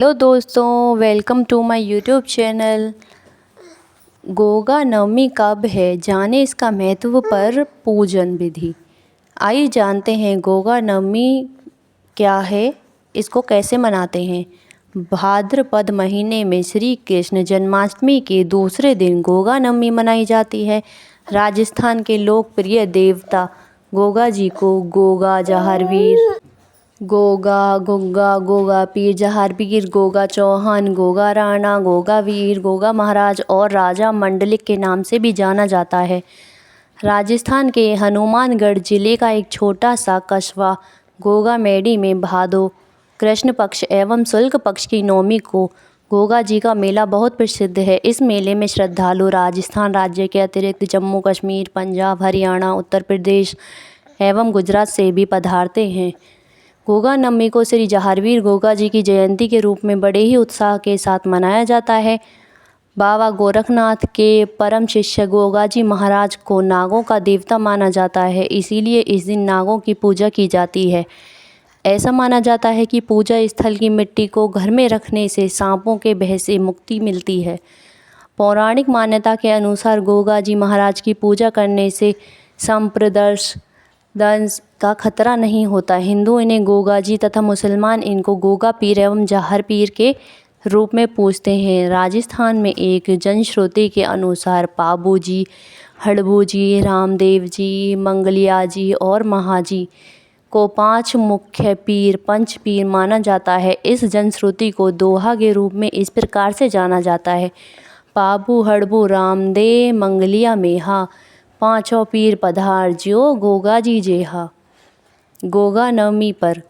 Hello दोस्तों, welcome to my YouTube channel. Goga Navami कब है, जाने इसका महत्व पर पूजन विधि। आइए जानते हैं गोगा नवमी क्या है, इसको कैसे मनाते हैं। भाद्रपद महीने में श्री कृष्ण जन्माष्टमी के दूसरे दिन गोगा नवमी मनाई जाती है। राजस्थान के लोकप्रिय देवता गोगा जी को गोगा जहारवीर, गोगा, गुग्गा, गोगा पीर, जहारवीर, गोगा चौहान, गोगा राणा, गोगा वीर, गोगा महाराज और राजा मंडलिक के नाम से भी जाना जाता है। राजस्थान के हनुमानगढ़ जिले का एक छोटा सा कस्बा गोगा मेडी में भादो कृष्ण पक्ष एवं शुक्ल पक्ष की नवमी को गोगा जी का मेला बहुत प्रसिद्ध है। इस मेले में श्रद्धालु राजस्थान राज्य के अतिरिक्त जम्मू कश्मीर, पंजाब, हरियाणा, उत्तर प्रदेश एवं गुजरात से भी पधारते हैं। गोगा नवमी को श्री जहारवीर गोगा जी की जयंती के रूप में बड़े ही उत्साह के साथ मनाया जाता है। बाबा गोरखनाथ के परम शिष्य गोगा जी महाराज को नागों का देवता माना जाता है, इसीलिए इस दिन नागों की पूजा की जाती है। ऐसा माना जाता है कि पूजा स्थल की मिट्टी को घर में रखने से सांपों के भय से मुक्ति मिलती है। पौराणिक मान्यता के अनुसार गोगा जी महाराज की पूजा करने से संप्रदर्श दंश का खतरा नहीं होता। हिंदू इन्हें गोगा जी तथा मुसलमान इनको गोगा पीर एवं जहर पीर के रूप में पूजते हैं। राजस्थान में एक जनश्रुति के अनुसार पाबू जी, हड़बू जी, रामदेव जी, मंगलिया जी और महाजी को 5 मुख्य पीर पंच पीर माना जाता है। इस जनश्रुति को दोहा के रूप में इस प्रकार से जाना जाता है। पाबू हड़बू रामदेव मंगलिया मेहा, पाँचों पीर पधार ज्यो गोगा जी जेहा। गोगा नवमी पर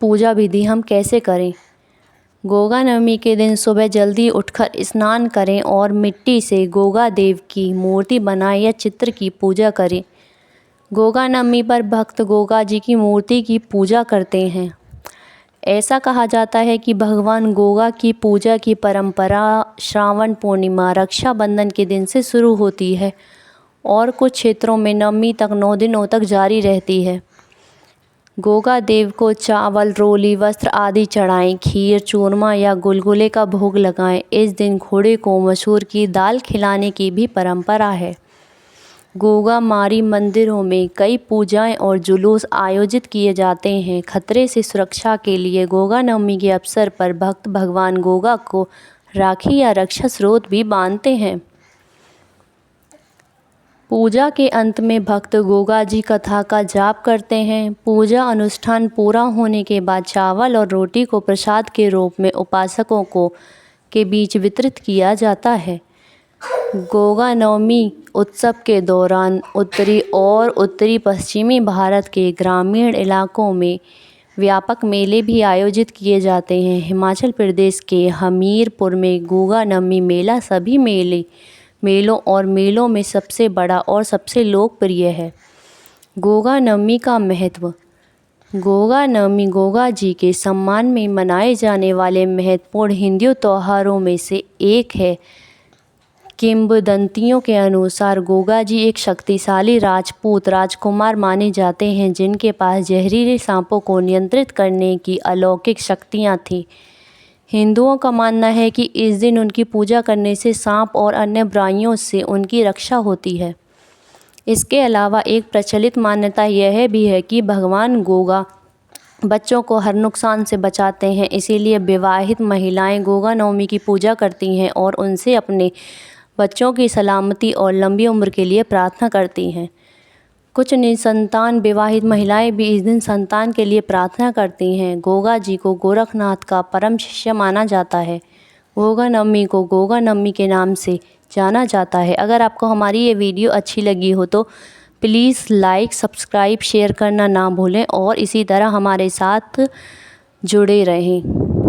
पूजा विधि हम कैसे करें। गोगा नवमी के दिन सुबह जल्दी उठकर स्नान करें और मिट्टी से गोगा देव की मूर्ति बनाएं या चित्र की पूजा करें। गोगा नवमी पर भक्त गोगा जी की मूर्ति की पूजा करते हैं। ऐसा कहा जाता है कि भगवान गोगा की पूजा की परंपरा श्रावण पूर्णिमा रक्षाबंधन के दिन से शुरू होती है और कुछ क्षेत्रों में नवमी तक 9 दिनों तक जारी रहती है। गोगा देव को चावल, रोली, वस्त्र आदि चढ़ाएं, खीर, चूरमा या गुलगुले का भोग लगाएं। इस दिन घोड़े को मसूर की दाल खिलाने की भी परंपरा है। गोगा मारी मंदिरों में कई पूजाएं और जुलूस आयोजित किए जाते हैं। खतरे से सुरक्षा के लिए गोगा नवमी के अवसर पर भक्त भगवान गोगा को राखी या रक्षा स्रोत भी बांधते हैं। पूजा के अंत में भक्त गोगा जी कथा का जाप करते हैं। पूजा अनुष्ठान पूरा होने के बाद चावल और रोटी को प्रसाद के रूप में उपासकों को के बीच वितरित किया जाता है। गोगा नवमी उत्सव के दौरान उत्तरी और उत्तरी पश्चिमी भारत के ग्रामीण इलाकों में व्यापक मेले भी आयोजित किए जाते हैं। हिमाचल प्रदेश के हमीरपुर में गोगा नवमी मेला सभी मेलों और मेलों में सबसे बड़ा और सबसे लोकप्रिय है। गोगा नवमी का महत्व। गोगा नवमी गोगा जी के सम्मान में मनाए जाने वाले महत्वपूर्ण हिंदू त्योहारों में से एक है। किंवदंतियों के अनुसार गोगा जी एक शक्तिशाली राजपूत राजकुमार माने जाते हैं, जिनके पास जहरीले सांपों को नियंत्रित करने की अलौकिक शक्तियाँ थीं। हिंदुओं का मानना है कि इस दिन उनकी पूजा करने से सांप और अन्य बुराइयों से उनकी रक्षा होती है। इसके अलावा एक प्रचलित मान्यता यह भी है कि भगवान गोगा बच्चों को हर नुकसान से बचाते हैं, इसीलिए विवाहित महिलाएं गोगा नवमी की पूजा करती हैं और उनसे अपने बच्चों की सलामती और लंबी उम्र के लिए प्रार्थना करती हैं। कुछ निसंतान विवाहित महिलाएं भी इस दिन संतान के लिए प्रार्थना करती हैं। गोगा जी को गोरखनाथ का परम शिष्य माना जाता है। गोगा नवमी को गोगा नवमी के नाम से जाना जाता है। अगर आपको हमारी ये वीडियो अच्छी लगी हो तो प्लीज़ लाइक, सब्सक्राइब, शेयर करना ना भूलें और इसी तरह हमारे साथ जुड़े रहें।